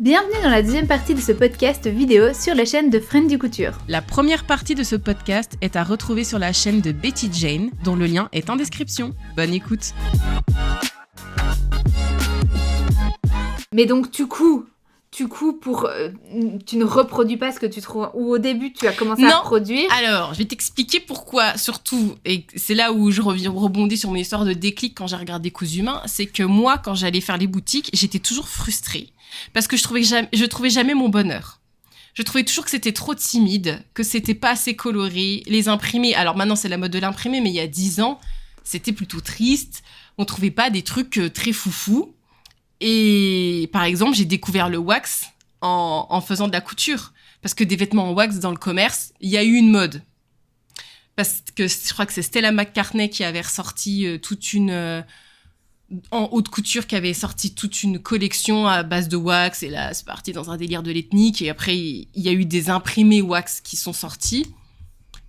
Bienvenue dans la deuxième partie de ce podcast vidéo sur la chaîne de Friendly Couture. La première partie de ce podcast est à retrouver sur la chaîne de Betty Jane, dont le lien est en description. Bonne écoute. Mais donc tu couds pour... tu ne reproduis pas ce que tu trouves... Ou au début, tu as commencé à produire. Alors, je vais t'expliquer pourquoi, surtout, et c'est là où je rebondis sur mon histoire de déclic quand j'ai regardé Cousu Main, c'est que moi, quand j'allais faire les boutiques, j'étais toujours frustrée. Parce que je trouvais jamais mon bonheur. Je trouvais toujours que c'était trop timide, que c'était pas assez coloré. Les imprimés, alors maintenant c'est la mode de l'imprimé, mais il y a 10 ans, c'était plutôt triste. On trouvait pas des trucs très foufou. Et par exemple, j'ai découvert le wax en faisant de la couture. Parce que des vêtements en wax dans le commerce, il y a eu une mode. Parce que je crois que c'est Stella McCartney qui avait ressorti toute une... en haute couture, qui avait sorti toute une collection à base de wax. Et là, c'est parti dans un délire de l'ethnique. Et après, il y a eu des imprimés wax qui sont sortis.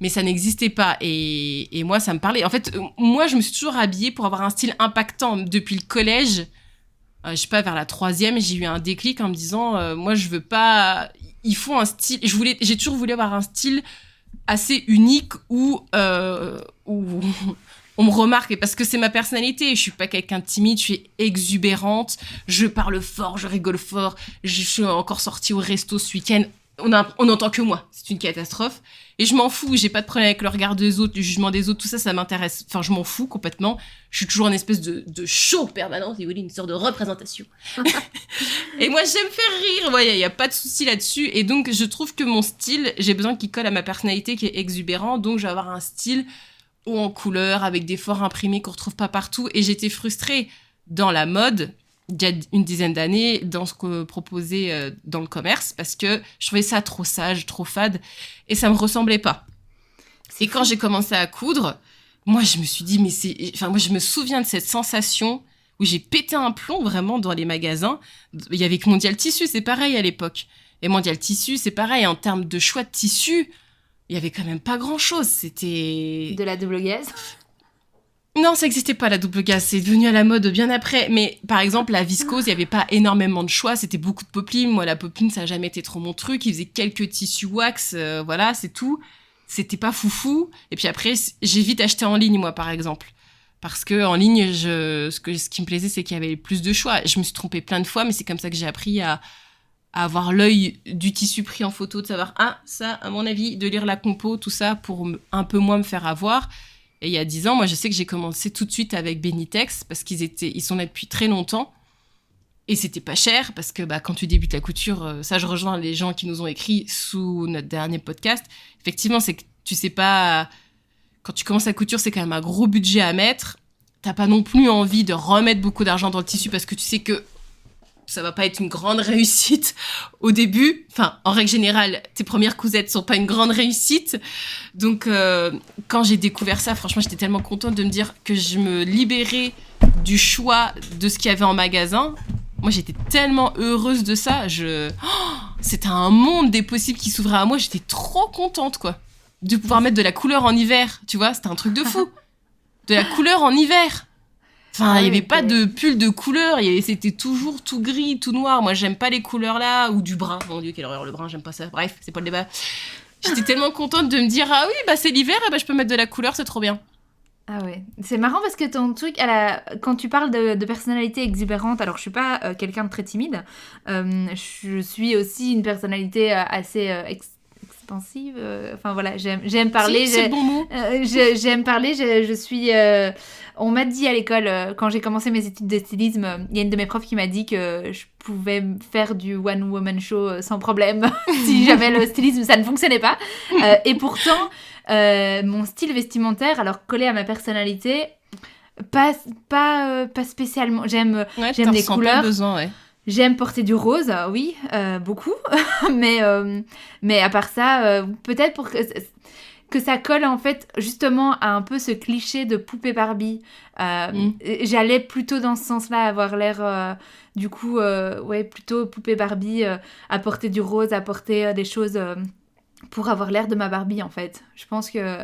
Mais ça n'existait pas. Et moi, ça me parlait. En fait, moi, je me suis toujours habillée pour avoir un style impactant. Depuis le collège... je sais pas, vers la 3e, j'ai eu un déclic en me disant, moi, je veux pas... Il faut un style... J'ai toujours voulu avoir un style assez unique où on me remarque. Parce que c'est ma personnalité. Je suis pas quelqu'un de timide, je suis exubérante. Je parle fort, je rigole fort. Je suis encore sortie au resto ce week-end. On n'entend que moi. C'est une catastrophe. Et je m'en fous. J'ai pas de problème avec le regard des autres, le jugement des autres. Tout ça, ça m'intéresse. Enfin, je m'en fous complètement. Je suis toujours une espèce de show permanent. Si vous voulez, une sorte de représentation. Et moi, j'aime faire rire. Ouais, y a pas de souci là-dessus. Et donc, je trouve que mon style, j'ai besoin qu'il colle à ma personnalité qui est exubérant. Donc, je vais avoir un style haut en couleur, avec des forts imprimés qu'on retrouve pas partout. Et j'étais frustrée dans la mode, il y a une dizaine d'années, dans ce que proposait dans le commerce, parce que je trouvais ça trop sage, trop fade, et ça me ressemblait pas. Et quand j'ai commencé à coudre, moi, je me suis dit, moi, je me souviens de cette sensation où j'ai pété un plomb, vraiment, dans les magasins. Il y avait que Mondial Tissu, c'est pareil à l'époque. Et Mondial Tissu, c'est pareil, en termes de choix de tissu, il y avait quand même pas grand-chose. C'était... De la double gaze. Non, ça n'existait pas, la double gaze. C'est devenu à la mode bien après. Mais par exemple, la viscose, il n'y avait pas énormément de choix. C'était beaucoup de popeline. Moi, la popeline, ça n'a jamais été trop mon truc. Ils faisaient quelques tissus wax. Voilà, c'est tout. C'était pas foufou. Et puis après, j'ai vite acheté en ligne, moi, par exemple. Parce que en ligne, ce qui me plaisait, c'est qu'il y avait plus de choix. Je me suis trompée plein de fois, mais c'est comme ça que j'ai appris à avoir l'œil du tissu pris en photo, de savoir, ça, à mon avis, de lire la compo, tout ça, pour un peu moins me faire avoir. Et il y a 10 ans, moi, je sais que j'ai commencé tout de suite avec Benitex, parce ils sont là depuis très longtemps. Et c'était pas cher, parce que quand tu débutes la couture, ça, je rejoins les gens qui nous ont écrit sous notre dernier podcast. Effectivement, c'est que tu sais pas... Quand tu commences la couture, c'est quand même un gros budget à mettre. T'as pas non plus envie de remettre beaucoup d'argent dans le tissu, parce que tu sais que ça va pas être une grande réussite au début. Enfin, en règle générale, tes premières cousettes sont pas une grande réussite. Donc, quand j'ai découvert ça, franchement, j'étais tellement contente de me dire que je me libérais du choix de ce qu'il y avait en magasin. Moi, j'étais tellement heureuse de ça. C'était un monde des possibles qui s'ouvrait à moi. J'étais trop contente, quoi. De pouvoir mettre de la couleur en hiver, tu vois. C'était un truc de fou. De la couleur en hiver. Enfin, il n'y avait pas de pull de couleur, c'était toujours tout gris, tout noir. Moi, j'aime pas les couleurs là, ou du brun. Mon Dieu, quelle horreur, le brun, j'aime pas ça. Bref, c'est pas le débat. J'étais tellement contente de me dire, ah oui, c'est l'hiver, et je peux mettre de la couleur, c'est trop bien. Ah ouais, c'est marrant parce que ton truc, quand tu parles de personnalité exubérante, alors je suis pas quelqu'un de très timide, je suis aussi une personnalité assez expansive, enfin voilà, j'aime parler. C'est le bon mot. J'aime parler, je suis... on m'a dit à l'école, quand j'ai commencé mes études de stylisme, il y a une de mes profs qui m'a dit que je pouvais faire du one-woman show sans problème, si jamais le stylisme, ça ne fonctionnait pas. Et pourtant, mon style vestimentaire, alors collé à ma personnalité, pas spécialement. J'aime les couleurs. Pas besoin, ouais. J'aime porter du rose, oui, beaucoup. mais à part ça, peut-être pour que ça colle en fait justement à un peu ce cliché de poupée Barbie. J'allais plutôt dans ce sens-là, avoir l'air du coup, plutôt poupée Barbie, à porter du rose, à porter des choses pour avoir l'air de ma Barbie en fait. Je pense que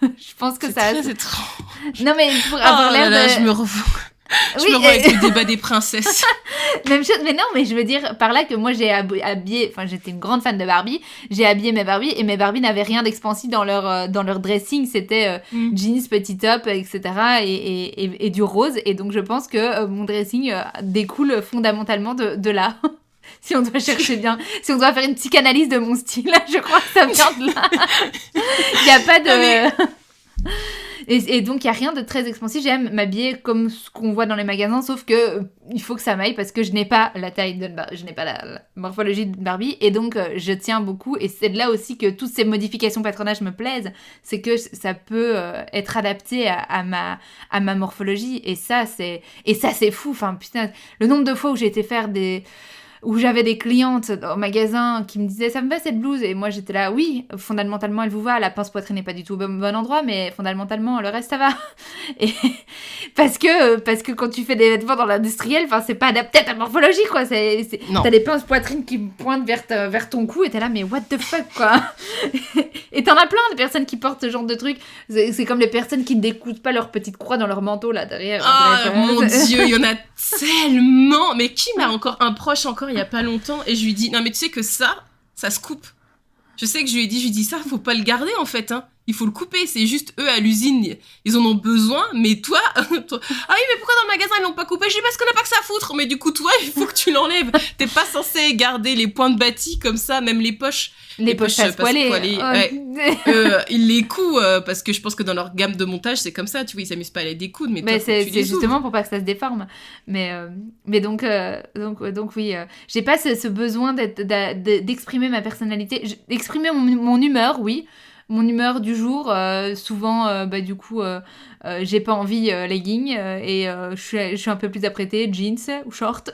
c'est ça... Très étrange. Non mais pour avoir l'air de... je me revois. Je me vois avec le débat des princesses. Même chose, mais non, mais je veux dire par là que moi j'ai habillé, enfin j'étais une grande fan de Barbie, j'ai habillé mes Barbies et mes Barbies n'avaient rien d'expansif dans leur dressing, c'était jeans, petit top, etc. et du rose, et donc je pense que mon dressing découle fondamentalement de là. Si on doit chercher bien, si on doit faire une psychanalyse de mon style, je crois que ça vient de là. Il n'y a pas de... Et donc, il n'y a rien de très expansif. J'aime m'habiller comme ce qu'on voit dans les magasins, sauf que il faut que ça m'aille parce que je n'ai pas la taille de Barbie, je n'ai pas la morphologie de Barbie. Et donc, je tiens beaucoup. Et c'est de là aussi que toutes ces modifications patronage me plaisent. C'est que ça peut être adapté à ma morphologie. Et ça, c'est fou. Enfin, putain, le nombre de fois où j'ai été faire où j'avais des clientes au magasin qui me disaient ça me va cette blouse, et moi j'étais là oui, fondamentalement elle vous va, la pince poitrine n'est pas du tout au bon endroit, mais fondamentalement le reste ça va. Et parce que quand tu fais des vêtements dans l'industriel, enfin c'est pas adapté à ta morphologie quoi, t'as des pinces poitrine qui pointent vers ton cou et t'es là mais what the fuck quoi. Et t'en as plein de personnes qui portent ce genre de trucs, c'est comme les personnes qui ne découpent pas leur petite croix dans leur manteau là derrière. Oh mon dieu, il y en a tellement. Mais qui m'a encore un proche il y a pas longtemps, et je lui dis non mais tu sais que ça se coupe. Je sais que je lui ai dit ça, faut pas le garder en fait, hein. Il faut le couper, c'est juste eux à l'usine, ils en ont besoin, mais toi ah oui mais pourquoi dans le magasin ils l'ont pas coupé? Je dis parce qu'on n'a pas que ça à foutre, mais du coup toi il faut que tu l'enlèves. T'es pas censé garder les points de bâti comme ça, même les poches. Les poches poilées. Ouais. Ils les coupent parce que je pense que dans leur gamme de montage c'est comme ça, tu vois, ils s'amusent pas à les découdre, mais toi, c'est justement pour pas que ça se déforme. Mais donc oui, j'ai pas ce besoin d'exprimer ma personnalité, d'exprimer mon humeur, oui. Mon humeur du jour, souvent, du coup, j'ai pas envie legging et je suis un peu plus apprêtée, jeans ou short.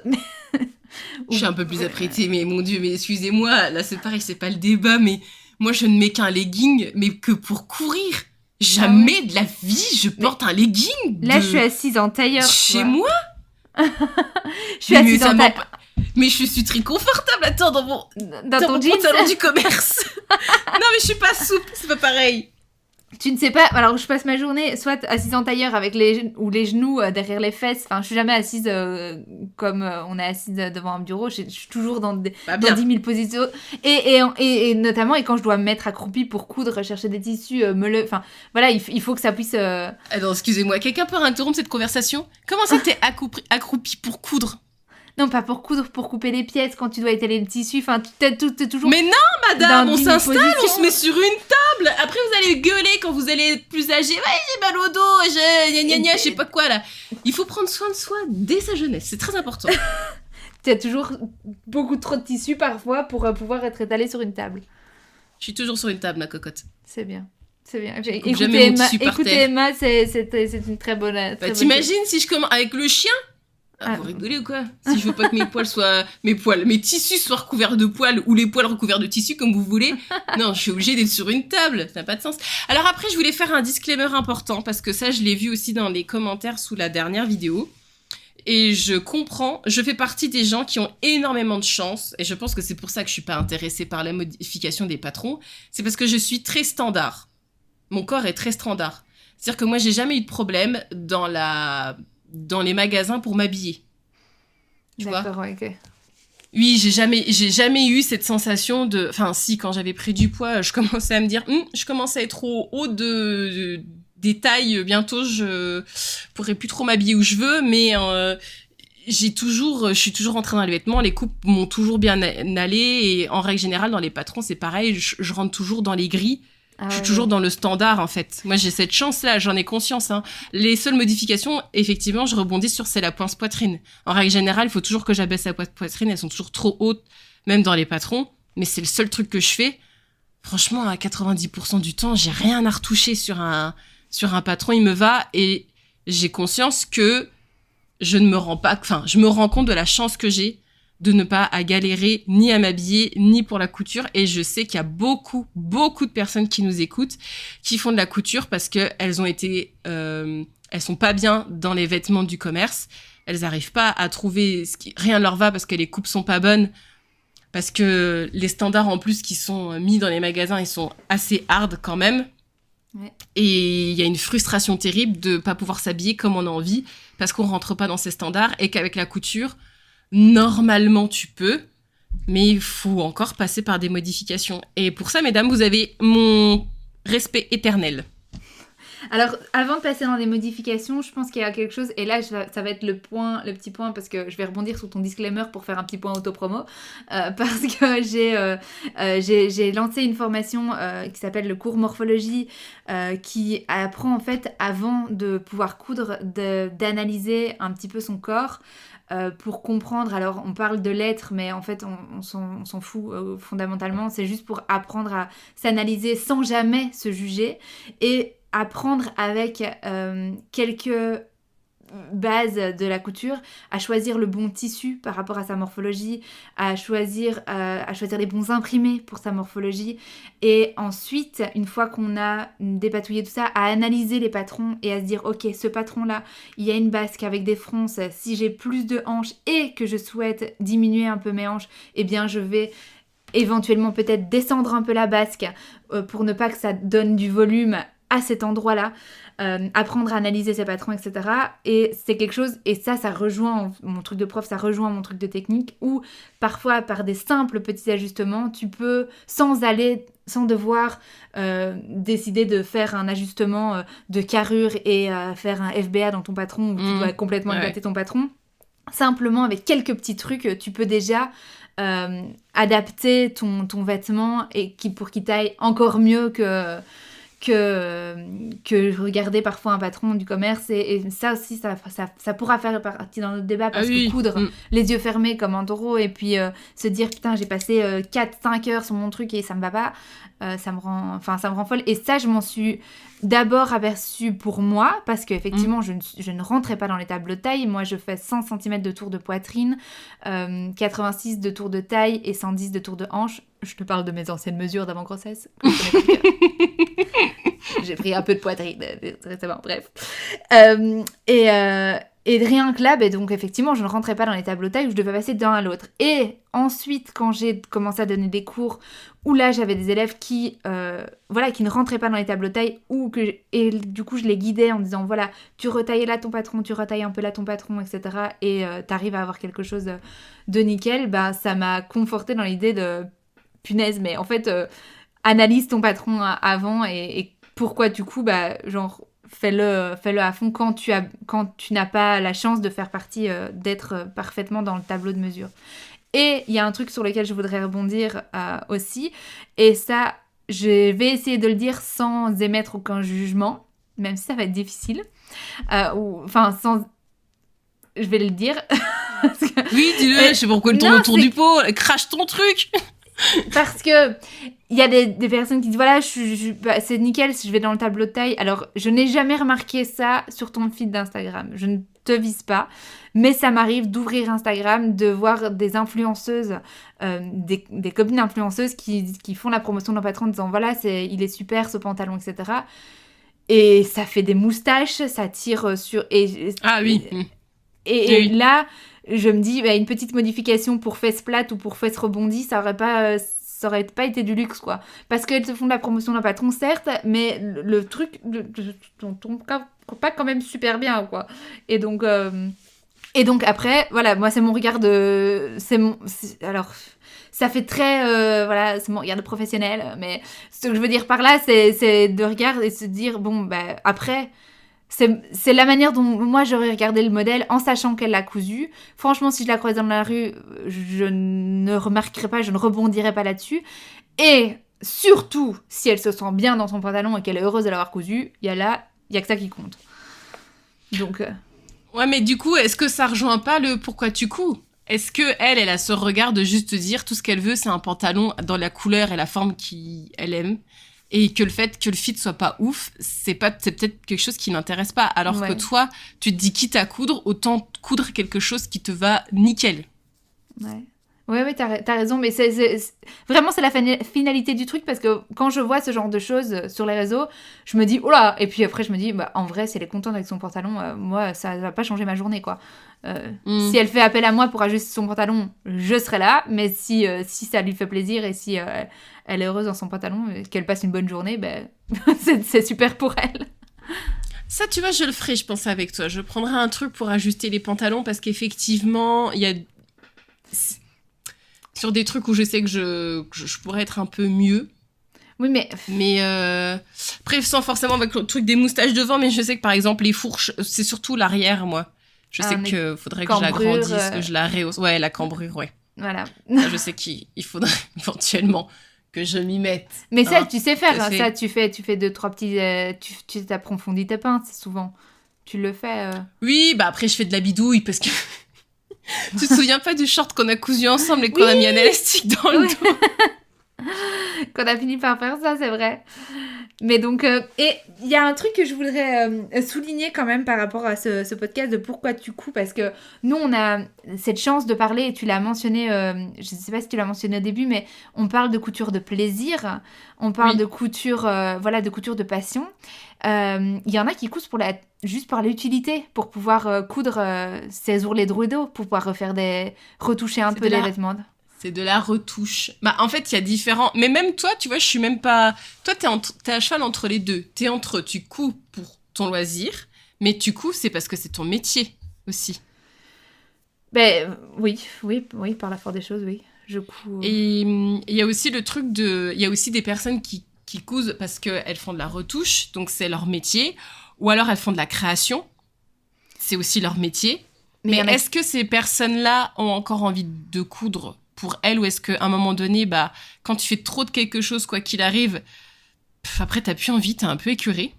Je suis un peu plus apprêtée, mais mon Dieu, mais excusez-moi, là c'est pareil, c'est pas le débat, mais moi je ne mets qu'un legging, mais que pour courir. Jamais de la vie je porte un legging. Là je suis assise en tailleur. Chez moi. Je suis assise en tailleur. Mais je suis très confortable, attends, dans mon pantalon du commerce. Non mais je suis pas souple, c'est pas pareil. Tu ne sais pas, alors je passe ma journée soit assise en tailleur avec les genoux derrière les fesses, enfin je suis jamais assise comme on est assise devant un bureau, je suis toujours dans 10 000 positions, et notamment quand je dois me mettre accroupie pour coudre, chercher des tissus, enfin voilà, il faut que ça puisse... Attends, excusez-moi, quelqu'un peut interrompre cette conversation? Comment ça t'es accroupie pour coudre? Non, pas pour coudre, pour couper les pièces quand tu dois étaler le tissu. Enfin, t'es toujours... Mais non, madame, on s'installe, on se met sur une table. Après, vous allez gueuler quand vous allez être plus âgé. Ouais, j'ai mal au dos, je sais pas quoi, là. Il faut prendre soin de soi dès sa jeunesse. C'est très important. T'as toujours beaucoup trop de tissu, parfois, pour pouvoir être étalé sur une table. Je suis toujours sur une table, ma cocotte. C'est bien. C'est bien. Écoutez, Emma, c'est une très bonne... t'imagines si je commence avec le chien? Vous rigolez ou quoi? Si je veux pas que mes tissus soient recouverts de poils, ou les poils recouverts de tissu, comme vous voulez, non, je suis obligée d'être sur une table, ça n'a pas de sens. Alors après, je voulais faire un disclaimer important, parce que ça, je l'ai vu aussi dans les commentaires sous la dernière vidéo, et je comprends, je fais partie des gens qui ont énormément de chance, et je pense que c'est pour ça que je suis pas intéressée par la modification des patrons, c'est parce que je suis très standard. Mon corps est très standard. C'est-à-dire que moi, j'ai jamais eu de problème dans les magasins pour m'habiller. Tu vois ? D'accord, ouais, ok. Oui, j'ai jamais eu cette sensation de... Enfin, si, quand j'avais pris du poids, je commençais à me dire, je commence à être trop haut des tailles, bientôt je pourrais plus trop m'habiller où je veux, mais je suis toujours rentrée dans les vêtements, les coupes m'ont toujours bien allé, et en règle générale, dans les patrons, c'est pareil, je rentre toujours dans les grilles. Je suis toujours dans le standard, en fait. Moi, j'ai cette chance-là, j'en ai conscience. Hein. Les seules modifications, effectivement, je rebondis sur, c'est la pointe poitrine. En règle générale, il faut toujours que j'abaisse la poitrine. Elles sont toujours trop hautes, même dans les patrons. Mais c'est le seul truc que je fais. Franchement, à 90% du temps, j'ai rien à retoucher sur un patron. Il me va, et j'ai conscience que je me rends compte de la chance que j'ai de ne pas à galérer ni à m'habiller ni pour la couture, et je sais qu'il y a beaucoup de personnes qui nous écoutent qui font de la couture parce que elles sont pas bien dans les vêtements du commerce, elles arrivent pas à trouver rien ne leur va parce que les coupes sont pas bonnes, parce que les standards en plus qui sont mis dans les magasins, ils sont assez hard quand même. Ouais. Et il y a une frustration terrible de pas pouvoir s'habiller comme on a envie parce qu'on rentre pas dans ces standards et qu'avec la couture, normalement tu peux, mais il faut encore passer par des modifications. Et pour ça, mesdames, vous avez mon respect éternel. Alors, avant de passer dans les modifications, je pense qu'il y a quelque chose, et là, ça va être le petit point, parce que je vais rebondir sur ton disclaimer pour faire un petit point autopromo, parce que j'ai lancé une formation qui s'appelle le cours morphologie, qui apprend en fait, avant de pouvoir coudre, d'analyser un petit peu son corps, pour comprendre. Alors on parle de l'être, mais en fait on s'en fout fondamentalement, c'est juste pour apprendre à s'analyser sans jamais se juger et apprendre avec quelques bases de la couture à choisir le bon tissu par rapport à sa morphologie, à choisir les bons imprimés pour sa morphologie, et ensuite, une fois qu'on a dépatouillé tout ça, à analyser les patrons et à se dire ok, ce patron là, il y a une basque avec des fronces, si j'ai plus de hanches et que je souhaite diminuer un peu mes hanches, eh bien je vais éventuellement peut-être descendre un peu la basque pour ne pas que ça donne du volume à cet endroit-là, apprendre à analyser ses patrons, etc. Et c'est quelque chose, et ça rejoint mon truc de prof, ça rejoint mon truc de technique, où parfois, par des simples petits ajustements, tu peux, sans devoir décider de faire un ajustement de carrure et faire un FBA dans ton patron, où tu dois complètement éclater ton patron, simplement avec quelques petits trucs, tu peux déjà adapter ton vêtement et pour qu'il taille encore mieux que regarder parfois un patron du commerce, et ça aussi ça pourra faire partie dans notre débat, parce que coudre les yeux fermés comme un taureau et puis se dire putain j'ai passé 4-5 heures sur mon truc et ça me va pas, ça me rend folle. Et ça, je m'en suis d'abord aperçue pour moi, parce qu'effectivement je ne rentrais pas dans les tableaux de taille. Moi je fais 100 cm de tour de poitrine, 86 de tour de taille et 110 de tour de hanche. Je te parle de mes anciennes mesures d'avant grossesse. J'ai pris un peu de poitrine récemment, bref. Et rien que là, donc effectivement, je ne rentrais pas dans les tableaux de taille où je devais passer d'un à l'autre. Et ensuite, quand j'ai commencé à donner des cours, où là, j'avais des élèves qui ne rentraient pas dans les tableaux de taille, et du coup, je les guidais en disant, voilà, tu retailles là ton patron, tu retailles un peu là ton patron, etc. Et t'arrives à avoir quelque chose de nickel, ça m'a confortée dans l'idée de, punaise, mais en fait, analyse ton patron avant, et pourquoi du coup, fais-le à fond quand tu n'as pas la chance de faire partie, d'être parfaitement dans le tableau de mesure. Et il y a un truc sur lequel je voudrais rebondir aussi, et ça, je vais essayer de le dire sans émettre aucun jugement, même si ça va être difficile, je vais le dire. Oui, dis-le, je sais pas pourquoi le tourne autour du pot, crache ton truc. Parce que il y a des personnes qui disent voilà, c'est nickel si je vais dans le tableau de taille. Alors, je n'ai jamais remarqué ça sur ton feed d'Instagram. Je ne te vise pas, mais ça m'arrive d'ouvrir Instagram, de voir des influenceuses, des copines influenceuses qui font la promotion d'un patron en disant voilà, il est super ce pantalon, etc. Et ça fait des moustaches, ça tire sur... Ah oui. Et là, je me dis, une petite modification pour fesses plates ou pour fesses rebondies, ça aurait pas été du luxe, quoi. Parce qu'elles se font de la promotion d'un patron, certes, mais le truc tombe pas quand même super bien, quoi. Et donc après, voilà, moi, c'est mon regard alors, ça fait très... voilà, c'est mon regard de professionnel, mais ce que je veux dire par là, c'est de regarder et se dire, bon, après... C'est la manière dont moi j'aurais regardé le modèle en sachant qu'elle l'a cousu. Franchement, si je la croisais dans la rue, je ne remarquerais pas, je ne rebondirais pas là-dessus. Et surtout, si elle se sent bien dans son pantalon et qu'elle est heureuse de l'avoir cousu, il y a que ça qui compte. Donc... Ouais, mais du coup, est-ce que ça rejoint pas le pourquoi tu couds ? Est-ce que elle a ce regard de juste te dire tout ce qu'elle veut, c'est un pantalon dans la couleur et la forme qu'elle aime ? Et que le fait que le fit soit pas ouf, c'est peut-être quelque chose qui n'intéresse pas. Alors que toi, tu te dis quitte à coudre, autant coudre quelque chose qui te va nickel. Ouais. Ouais, t'as raison, mais vraiment, c'est la finalité du truc, parce que quand je vois ce genre de choses sur les réseaux, je me dis, oh là, et puis après, je me dis, bah, en vrai, si elle est contente avec son pantalon, moi, ça va pas changer ma journée, quoi. Si elle fait appel à moi pour ajuster son pantalon, je serai là, mais si ça lui fait plaisir et si elle est heureuse dans son pantalon, qu'elle passe une bonne journée, ben, c'est super pour elle. Ça, tu vois, je le ferai, je pense, avec toi. Je prendrai un truc pour ajuster les pantalons parce qu'effectivement, il y a sur des trucs où je sais que je pourrais être un peu mieux. Oui, mais après, sans forcément avec le truc des moustaches devant, mais je sais que par exemple, les fourches, c'est surtout l'arrière, moi. Je sais qu'il faudrait que je l'agrandisse, que je la rehausse. Ouais, la cambrure, ouais. Voilà. Ça, je sais qu'il faudrait éventuellement que je m'y mette. Mais ça, tu sais faire. Ça, tu fais 2-3 petits... tu t'approfondis tes pinces, souvent. Tu le fais. Oui, bah après, je fais de la bidouille parce que... Tu te souviens pas du short qu'on a cousu ensemble et qu'on a mis un élastique dans le dos? Qu'on a fini par faire ça, c'est vrai. Mais donc, et il y a un truc que je voudrais souligner quand même par rapport à ce podcast de pourquoi tu couds, parce que nous, on a cette chance de parler, et tu l'as mentionné, je ne sais pas si tu l'as mentionné au début, mais on parle de couture de plaisir, on parle de couture, de couture de passion. Il y en a qui cousent juste par l'utilité, pour pouvoir coudre ses ourlets de rideau, pour pouvoir retoucher un peu les vêtements. C'est de la retouche. Bah, en fait, il y a différents... Mais même toi, tu vois, je suis même pas... Toi, t'es à cheval entre les deux. Tu couds pour ton loisir, mais tu couds, c'est parce que c'est ton métier aussi. Ben, oui, par la force des choses, oui. Je couds... Et il y a aussi le truc de... Il y a aussi des personnes qui cousent parce qu'elles font de la retouche, donc c'est leur métier. Ou alors, elles font de la création. C'est aussi leur métier. Mais est-ce que ces personnes-là ont encore envie de coudre pour elles, ou est-ce qu'à un moment donné, bah, quand tu fais trop de quelque chose, quoi qu'il arrive, après, t'as plus envie, t'es un peu écœurée.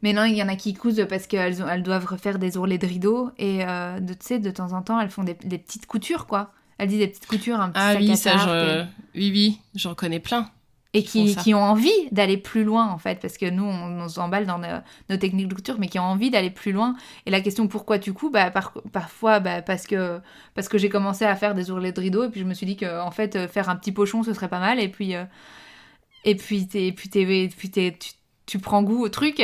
Mais non, il y en a qui cousent parce qu'elles doivent refaire des ourlets de rideaux, et tu sais, de temps en temps, elles font des petites coutures, quoi. Elles disent des petites coutures, un petit sac à tarte. Oui, j'en connais plein. Et qui ont envie d'aller plus loin, en fait, parce que nous, on s'emballe dans nos techniques de couture, mais qui ont envie d'aller plus loin. Et la question pourquoi tu couds, bah, parfois, bah, parce que j'ai commencé à faire des ourlets de rideaux, et puis je me suis dit que, en fait, faire un petit pochon, ce serait pas mal, et puis tu prends goût au truc.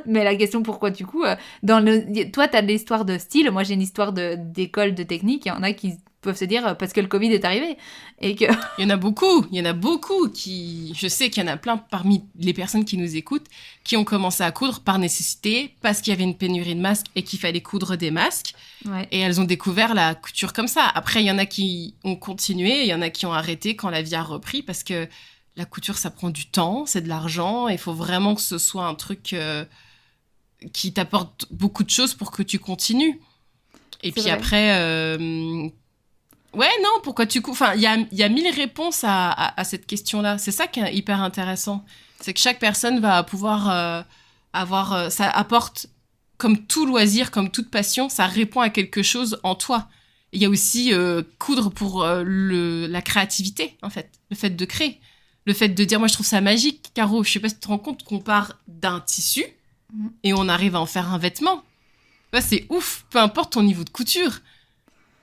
Mais la question pourquoi tu couds, toi, t'as de l'histoire de style, moi j'ai une histoire d'école de technique, il y en a qui peuvent se dire parce que le Covid est arrivé et que... Il y en a beaucoup qui... Je sais qu'il y en a plein parmi les personnes qui nous écoutent qui ont commencé à coudre par nécessité parce qu'il y avait une pénurie de masques et qu'il fallait coudre des masques. Ouais. Et elles ont découvert la couture comme ça. Après, il y en a qui ont continué, il y en a qui ont arrêté quand la vie a repris parce que la couture, ça prend du temps, c'est de l'argent. Il faut vraiment que ce soit un truc qui t'apporte beaucoup de choses pour que tu continues. Et puis après... Ouais, non, pourquoi tu couds? Enfin, il y a 1000 réponses à cette question-là. C'est ça qui est hyper intéressant. C'est que chaque personne va pouvoir avoir... ça apporte, comme tout loisir, comme toute passion, ça répond à quelque chose en toi. Il y a aussi coudre pour la créativité, en fait. Le fait de créer. Le fait de dire, moi, je trouve ça magique, Caro. Je sais pas si tu te rends compte qu'on part d'un tissu et on arrive à en faire un vêtement. Ouais, c'est ouf, peu importe ton niveau de couture.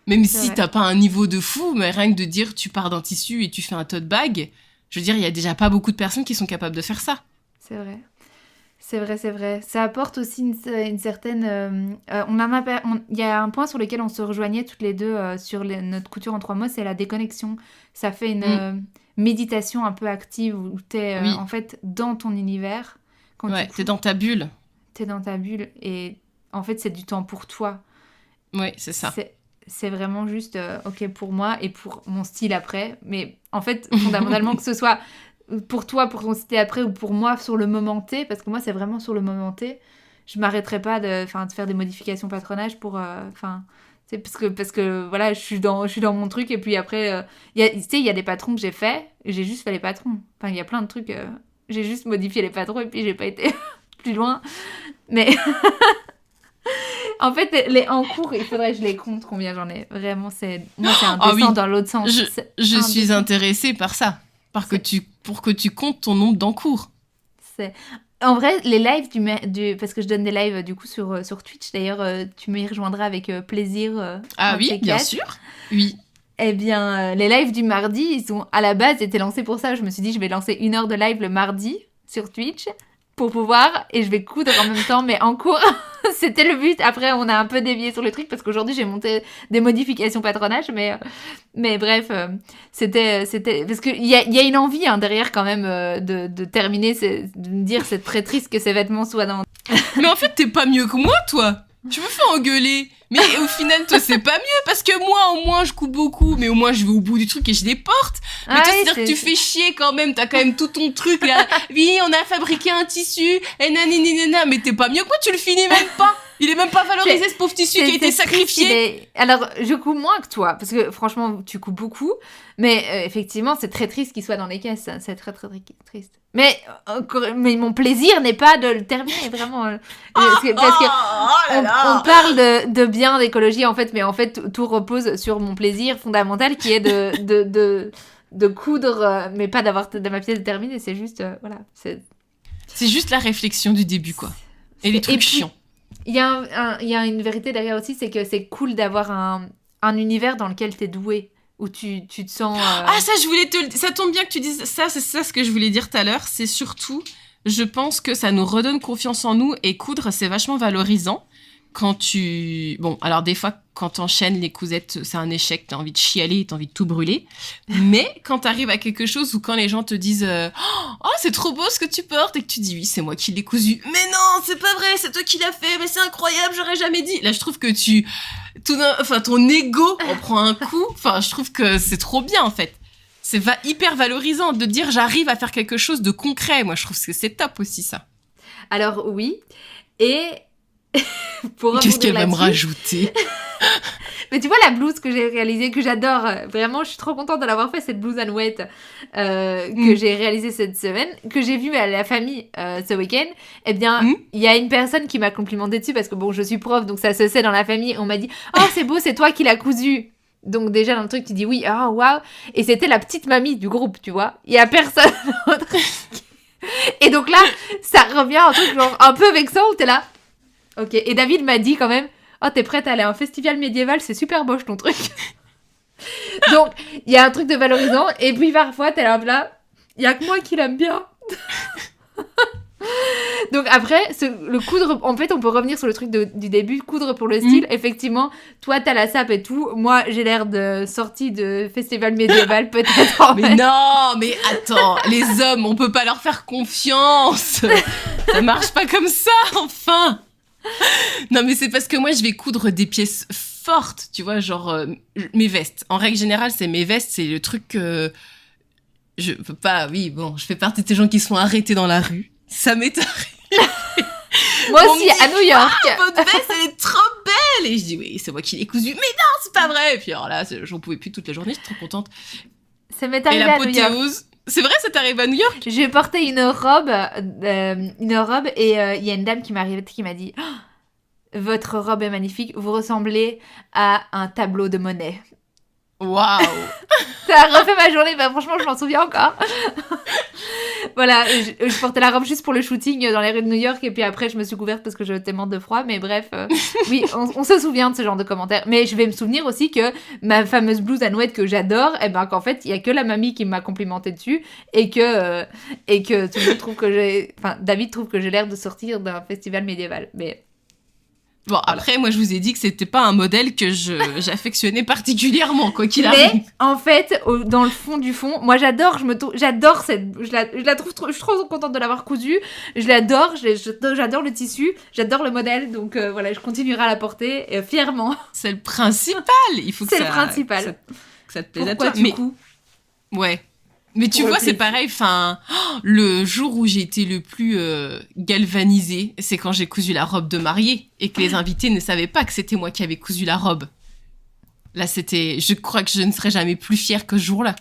Même si t'as pas un niveau de fou, mais rien que de dire tu pars d'un tissu et tu fais un tote bag, je veux dire, il y a déjà pas beaucoup de personnes qui sont capables de faire ça. C'est vrai. Ça apporte aussi une certaine... il y a un point sur lequel on se rejoignait toutes les deux sur notre couture en 3 mots, c'est la déconnexion. Ça fait une méditation un peu active où t'es en fait dans ton univers. Ouais, t'es dans ta bulle. T'es dans ta bulle et en fait c'est du temps pour toi. Oui, c'est ça. C'est vraiment juste ok pour moi et pour mon style après. Mais en fait, fondamentalement, que ce soit pour toi, pour ton style après ou pour moi sur le moment T, parce que moi, c'est vraiment sur le moment T, je m'arrêterai pas de faire des modifications patronage pour... parce que voilà, je suis dans mon truc et puis après, il y a des patrons que j'ai faits et j'ai juste fait les patrons. Enfin, il y a plein de trucs, j'ai juste modifié les patrons et puis j'ai pas été plus loin. Mais... En fait, les en cours, il faudrait que je les compte combien j'en ai. Vraiment, moi, c'est indécent dans l'autre sens. Je suis intéressée par ça. Pour que tu comptes ton nombre d'encours. En vrai, les lives, parce que je donne des lives du coup sur Twitch, d'ailleurs, tu m'y rejoindras avec plaisir. Ah oui, bien sûr. Oui. Eh bien, les lives du mardi, ils ont à la base été lancés pour ça. Je me suis dit, je vais lancer 1 heure de live le mardi sur Twitch pour pouvoir, et je vais coudre en même temps, mais en cours. C'était le but. Après, on a un peu dévié sur le truc parce qu'aujourd'hui, j'ai monté des modifications patronage, mais bref, c'était parce qu'il y a une envie derrière quand même de terminer, de me dire c'est très triste que ces vêtements soient dans. Mais en fait, t'es pas mieux que moi, toi. Tu me fais engueuler. Mais au final, toi, c'est pas mieux parce que moi, au moins, je couds beaucoup, mais au moins, je vais au bout du truc et je les porte. Mais toi, c'est-à-dire que tu fais chier quand même. T'as quand même tout ton truc là. Oui, on a fabriqué un tissu. Et nanana. Mais t'es pas mieux que moi, tu le finis même pas. Il est même pas valorisé, ce pauvre tissu qui a été sacrifié. Alors, je couds moins que toi, parce que franchement, tu couds beaucoup. Mais effectivement, c'est très triste qu'il soit dans les caisses. C'est très, très, très triste. Mais mon plaisir n'est pas de le terminer, vraiment. Parce que on parle de bien d'écologie, en fait, mais en fait, tout repose sur mon plaisir fondamental qui est de coudre, mais pas d'avoir ma pièce terminée. C'est juste, voilà. C'est juste la réflexion du début, quoi. Et les trucs chiants. Il y a une vérité derrière aussi, c'est que c'est cool d'avoir un univers dans lequel t'es doué, où tu te sens... Ah, ça, ça tombe bien que tu dises ça, c'est ça ce que je voulais dire tout à l'heure, c'est surtout, je pense que ça nous redonne confiance en nous, et coudre, c'est vachement valorisant. Quand Bon, alors des fois, quand t'enchaînes les cousettes, c'est un échec, t'as envie de chialer, t'as envie de tout brûler. Mais quand t'arrives à quelque chose où quand les gens te disent « Oh, c'est trop beau ce que tu portes !» et que tu dis « Oui, c'est moi qui l'ai cousu. » « Mais non, c'est pas vrai, c'est toi qui l'as fait, mais c'est incroyable, j'aurais jamais dit !» Là, je trouve que ton ego en prend un coup. Enfin, je trouve que c'est trop bien, en fait. C'est hyper valorisant de dire « J'arrive à faire quelque chose de concret. » Moi, je trouve que c'est top aussi, ça. Alors, oui. Et... Qu'est-ce qu'elle va me rajouter? Mais tu vois la blouse que j'ai réalisée, que j'adore, vraiment je suis trop contente de l'avoir fait, cette blouse Anouette que j'ai réalisée cette semaine, que j'ai vue à la famille ce week-end. Eh bien, il y a une personne qui m'a complimenté dessus parce que bon, je suis prof, donc ça se sait dans la famille. On m'a dit « Oh, c'est beau, c'est toi qui l'as cousu !» Donc déjà dans le truc, tu dis oui, oh waouh. Et c'était la petite mamie du groupe, tu vois. Il y a personne d'autre. Et donc là, ça revient un truc genre un peu vexant où t'es là. Ok, et David m'a dit quand même « Oh, t'es prête à aller à un festival médiéval, c'est super moche ton truc. » Donc, il y a un truc de valorisant, et puis parfois, t'es là, il y a que moi qui l'aime bien. Donc après, le coudre, en fait, on peut revenir sur le truc du début, coudre pour le style. Effectivement, toi, t'as la sape et tout. Moi, j'ai l'air de sortie de festival médiéval, peut-être. Mais non, mais attends, les hommes, on peut pas leur faire confiance. Ça marche pas comme ça, enfin. Non, mais c'est parce que moi, je vais coudre des pièces fortes, tu vois, genre mes vestes. En règle générale, c'est mes vestes, c'est le truc que je peux pas... Oui, bon, je fais partie de ces gens qui sont arrêtés dans la rue. Ça m'est arrivé. Moi aussi, à New York. Ah, votre veste, elle est trop belle. Et je dis, oui, c'est moi qui l'ai cousue. Mais non, c'est pas vrai. Et puis alors là, j'en pouvais plus toute la journée, j'étais trop contente. Ça m'est arrivé à New York. C'est vrai, ça t'arrive à New York? J'ai porté une robe et il y a une dame qui m'est arrivée qui m'a dit oh, votre robe est magnifique, vous ressemblez à un tableau de Monet. Waouh. Ça a refait ma journée, bah franchement je m'en souviens encore. Voilà, je portais la robe juste pour le shooting dans les rues de New York et puis après je me suis couverte parce que j'étais morte de froid, mais bref, oui, on se souvient de ce genre de commentaires. Mais je vais me souvenir aussi que ma fameuse blouse Anouette que j'adore, eh ben qu'en fait il y a que la mamie qui m'a complimenté dessus et que tout le monde trouve que David trouve que j'ai l'air de sortir d'un festival médiéval, mais... Bon, après, moi, je vous ai dit que c'était pas un modèle que j'affectionnais particulièrement, quoi qu'il arrive. Mais, en fait, dans le fond du fond, moi, j'adore je la trouve je suis trop contente de l'avoir cousue. Je l'adore, j'adore le tissu, j'adore le modèle, donc voilà, je continuerai à la porter fièrement. C'est le principal. Il faut que c'est le principal. Que ça te plaise Pourquoi à toi. Mais, ouais. Mais tu vois, c'est pareil, enfin, le jour où j'ai été le plus galvanisée, c'est quand j'ai cousu la robe de mariée et que les invités ne savaient pas que c'était moi qui avais cousu la robe. Là, je crois que je ne serai jamais plus fière que ce jour-là.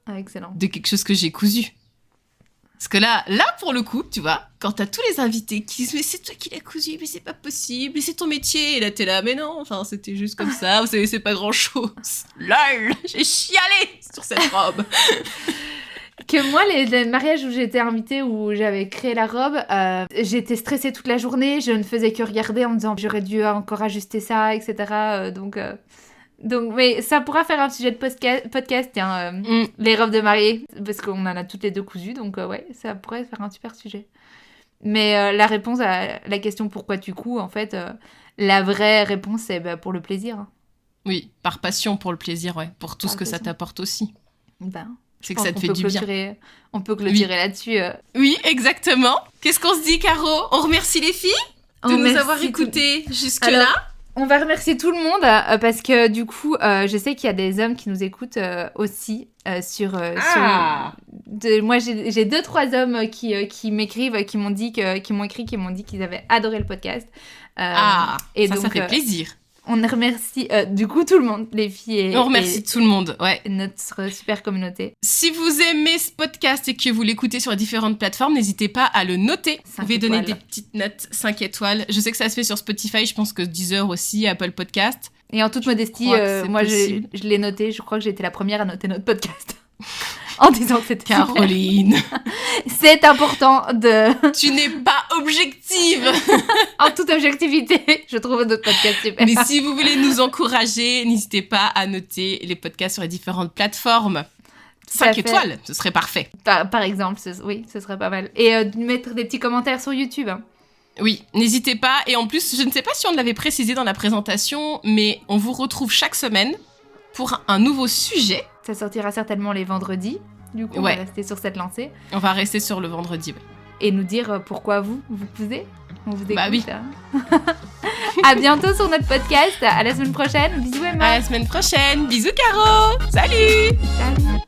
Ah, excellent. De quelque chose que j'ai cousu. Parce que là, pour le coup, tu vois, quand t'as tous les invités qui disent « Mais c'est toi qui l'as cousu, mais c'est pas possible, mais c'est ton métier !» Et là, t'es là « Mais non, enfin, c'était juste comme ça, vous savez, c'est pas grand-chose. » LOL, j'ai chialé sur cette robe. Que moi, les mariages où j'étais invitée, où j'avais créé la robe, j'étais stressée toute la journée, je ne faisais que regarder en me disant « J'aurais dû encore ajuster ça, etc. » Donc, Donc, mais ça pourra faire un sujet de podcast, tiens, les robes de mariée, parce qu'on en a toutes les deux cousues, donc ouais, ça pourrait faire un super sujet. Mais la réponse à la question pourquoi tu couds, en fait, la vraie réponse, c'est pour le plaisir. Oui, par passion pour le plaisir, ouais, pour tout ce que ça t'apporte aussi. C'est que ça te fait du bien. On peut clôturer là-dessus. Oui, exactement. Qu'est-ce qu'on se dit, Caro ? On remercie les filles de nous avoir écoutés jusque-là. On va remercier tout le monde parce que du coup, je sais qu'il y a des hommes qui nous écoutent aussi moi, j'ai 2-3 hommes qui m'écrivent, qui m'ont écrit qu'ils avaient adoré le podcast. Et ça fait plaisir. On remercie du coup tout le monde, les filles. On remercie tout le monde, ouais. Notre super communauté. Si vous aimez ce podcast et que vous l'écoutez sur les différentes plateformes, n'hésitez pas à le noter. Vous pouvez donner des petites notes, 5 étoiles. Je sais que ça se fait sur Spotify, je pense que Deezer aussi, Apple Podcast. Et en toute modestie, moi je l'ai noté, je crois que j'ai été la première à noter notre podcast. En disant que c'était Caroline. C'est important de... Tu n'es pas objective. En toute objectivité, je trouve notre podcast super. Mais si vous voulez nous encourager, n'hésitez pas à noter les podcasts sur les différentes plateformes. 5 étoiles, ce serait parfait. Par exemple, ce serait pas mal. Et mettre des petits commentaires sur YouTube. Oui, n'hésitez pas. Et en plus, je ne sais pas si on l'avait précisé dans la présentation, mais on vous retrouve chaque semaine pour un nouveau sujet. Ça sortira certainement les vendredis. Du coup, on va rester sur cette lancée. On va rester sur le vendredi, ouais. Et nous dire pourquoi vous cousez. On vous écoute. Bah oui. À bientôt sur notre podcast. À la semaine prochaine. Bisous Emma. À la semaine prochaine. Bisous Caro. Salut. Salut.